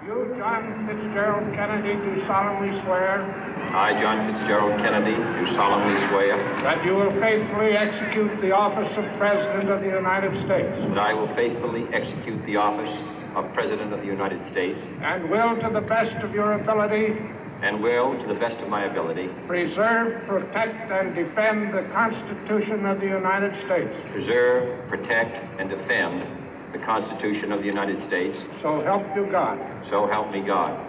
You, John Fitzgerald Kennedy, do solemnly swear. I, John Fitzgerald Kennedy, do solemnly swear. That you will faithfully execute the office of President of the United States. That I will faithfully execute the office of President of the United States. And will, to the best of your ability. And will, to the best of my ability. Preserve, protect, and defend the Constitution of the United States. Preserve, protect, and defend the Constitution of the United States. So help you God. So help me God.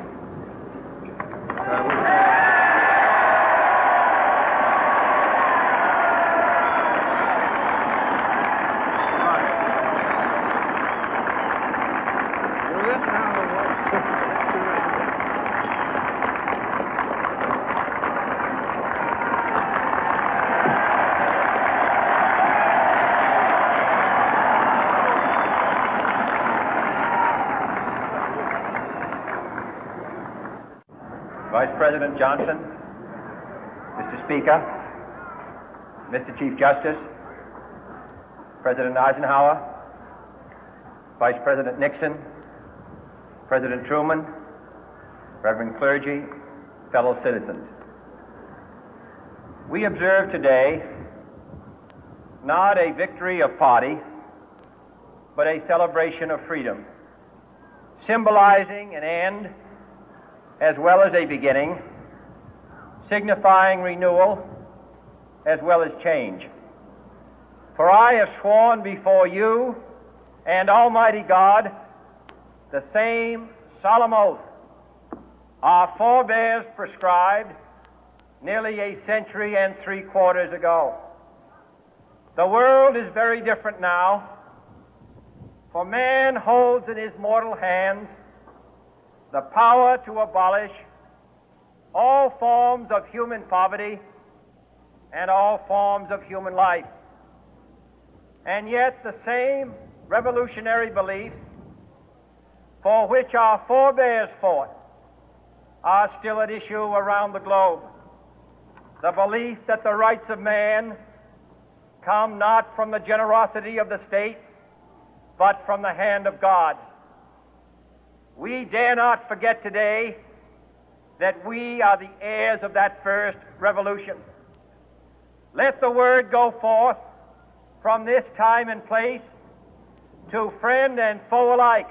Vice President Johnson, Mr. Speaker, Mr. Chief Justice, President Eisenhower, Vice President Nixon, President Truman, Reverend clergy, fellow citizens. We observe today not a victory of party, but a celebration of freedom, symbolizing an end as well as a beginning, signifying renewal as well as change. For I have sworn before you and Almighty God the same solemn oath our forebears prescribed nearly a century and 3/4 ago. The world is very different now, for man holds in his mortal hands the power to abolish all forms of human poverty and all forms of human life. And yet the same revolutionary beliefs for which our forebears fought are still at issue around the globe. The belief that the rights of man come not from the generosity of the state, but from the hand of God. We dare not forget today that we are the heirs of that first revolution. Let the word go forth from this time and place to friend and foe alike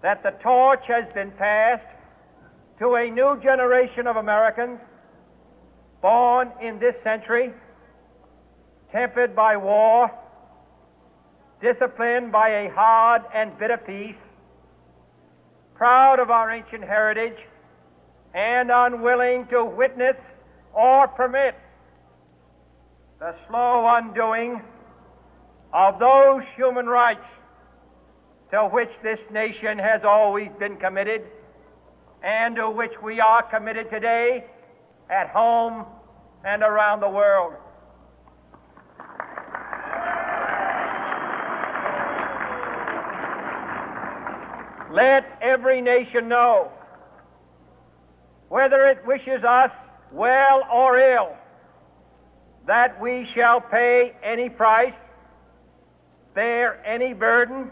that the torch has been passed to a new generation of Americans born in this century, tempered by war, disciplined by a hard and bitter peace, proud of our ancient heritage, and unwilling to witness or permit the slow undoing of those human rights to which this nation has always been committed and to which we are committed today at home and around the world. Let every nation know, whether it wishes us well or ill, that we shall pay any price, bear any burden,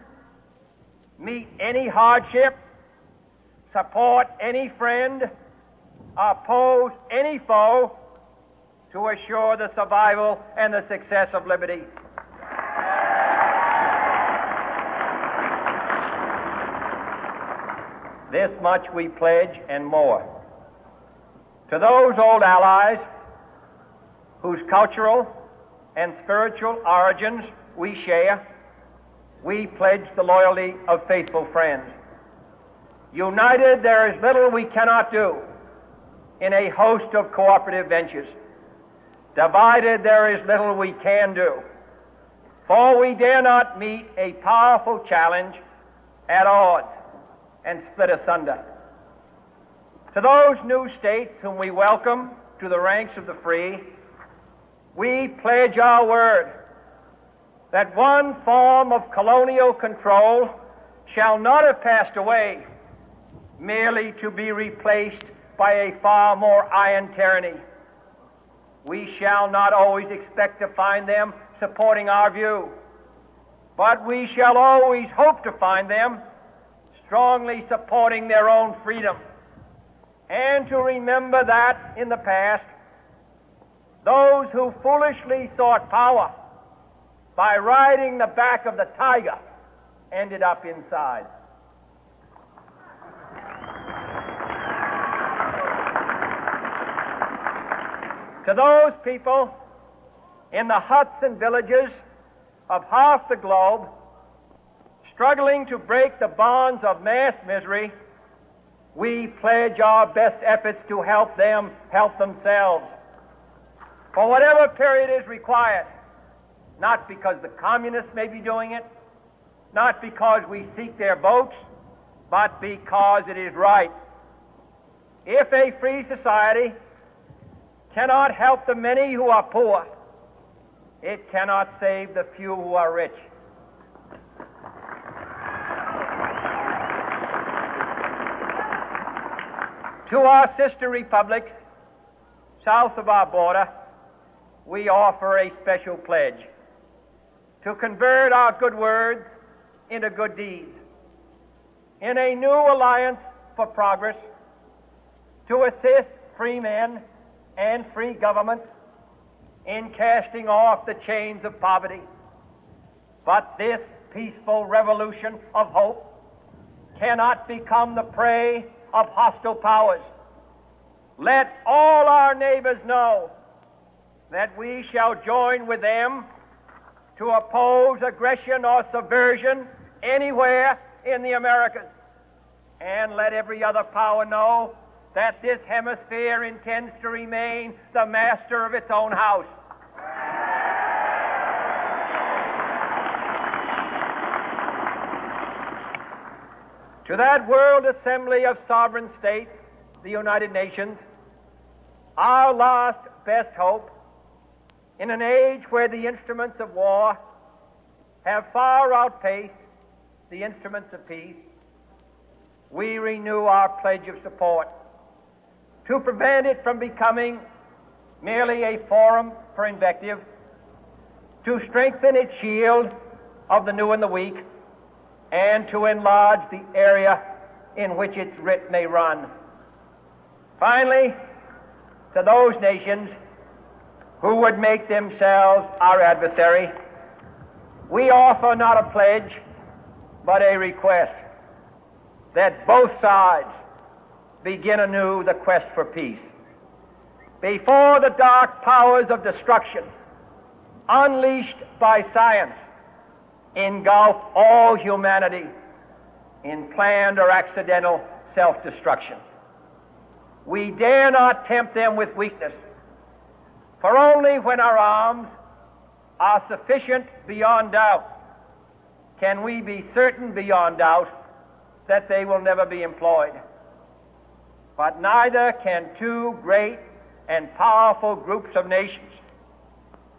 meet any hardship, support any friend, oppose any foe to assure the survival and the success of liberty. This much we pledge and more. To those old allies whose cultural and spiritual origins we share, we pledge the loyalty of faithful friends. United, there is little we cannot do in a host of cooperative ventures. Divided, there is little we can do, for we dare not meet a powerful challenge at odds and split asunder. To those new states whom we welcome to the ranks of the free, we pledge our word that one form of colonial control shall not have passed away merely to be replaced by a far more iron tyranny. We shall not always expect to find them supporting our view, but we shall always hope to find them strongly supporting their own freedom, and to remember that in the past, those who foolishly sought power by riding the back of the tiger ended up inside. To those people in the huts and villages of half the globe struggling to break the bonds of mass misery, we pledge our best efforts to help them help themselves for whatever period is required, not because the communists may be doing it, not because we seek their votes, but because it is right. If a free society cannot help the many who are poor, it cannot save the few who are rich. To our sister republics south of our border, we offer a special pledge to convert our good words into good deeds, in a new alliance for progress, to assist free men and free governments in casting off the chains of poverty. But this peaceful revolution of hope cannot become the prey of hostile powers. Let all our neighbors know that we shall join with them to oppose aggression or subversion anywhere in the Americas. And let every other power know that this hemisphere intends to remain the master of its own house. To that world assembly of sovereign states, the United Nations, our last best hope, in an age where the instruments of war have far outpaced the instruments of peace, we renew our pledge of support to prevent it from becoming merely a forum for invective, to strengthen its shield of the new and the weak, and to enlarge the area in which its writ may run. Finally, to those nations who would make themselves our adversary, we offer not a pledge, but a request that both sides begin anew the quest for peace. Before the dark powers of destruction, unleashed by science, engulf all humanity in planned or accidental self-destruction, we dare not tempt them with weakness, for only when our arms are sufficient beyond doubt can we be certain beyond doubt that they will never be employed. But neither can two great and powerful groups of nations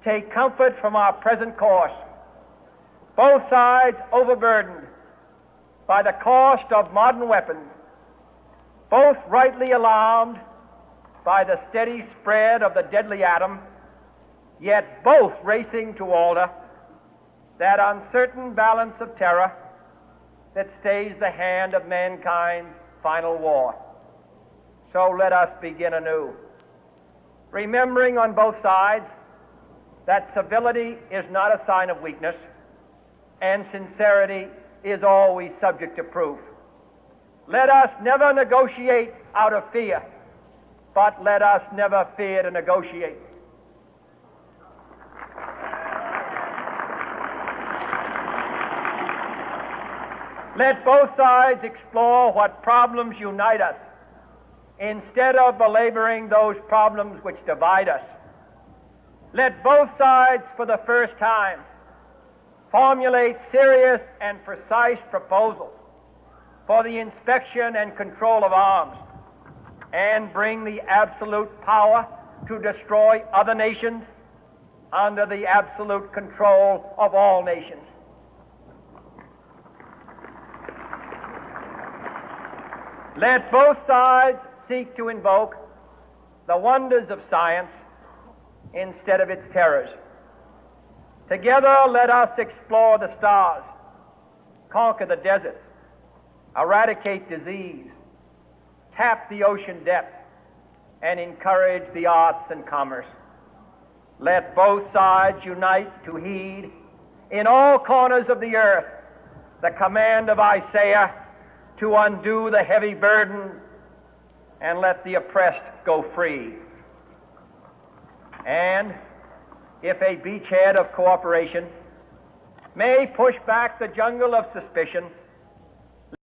take comfort from our present course, both sides overburdened by the cost of modern weapons, both rightly alarmed by the steady spread of the deadly atom, yet both racing to alter that uncertain balance of terror that stays the hand of mankind's final war. So let us begin anew, remembering on both sides that civility is not a sign of weakness, and sincerity is always subject to proof. Let us never negotiate out of fear, but let us never fear to negotiate. Let both sides explore what problems unite us, instead of belaboring those problems which divide us. Let both sides, for the first time, formulate serious and precise proposals for the inspection and control of arms, and bring the absolute power to destroy other nations under the absolute control of all nations. Let both sides seek to invoke the wonders of science instead of its terrors. Together, let us explore the stars, conquer the deserts, eradicate disease, tap the ocean depths, and encourage the arts and commerce. Let both sides unite to heed in all corners of the earth the command of Isaiah to undo the heavy burden and let the oppressed go free. And if a beachhead of cooperation may push back the jungle of suspicion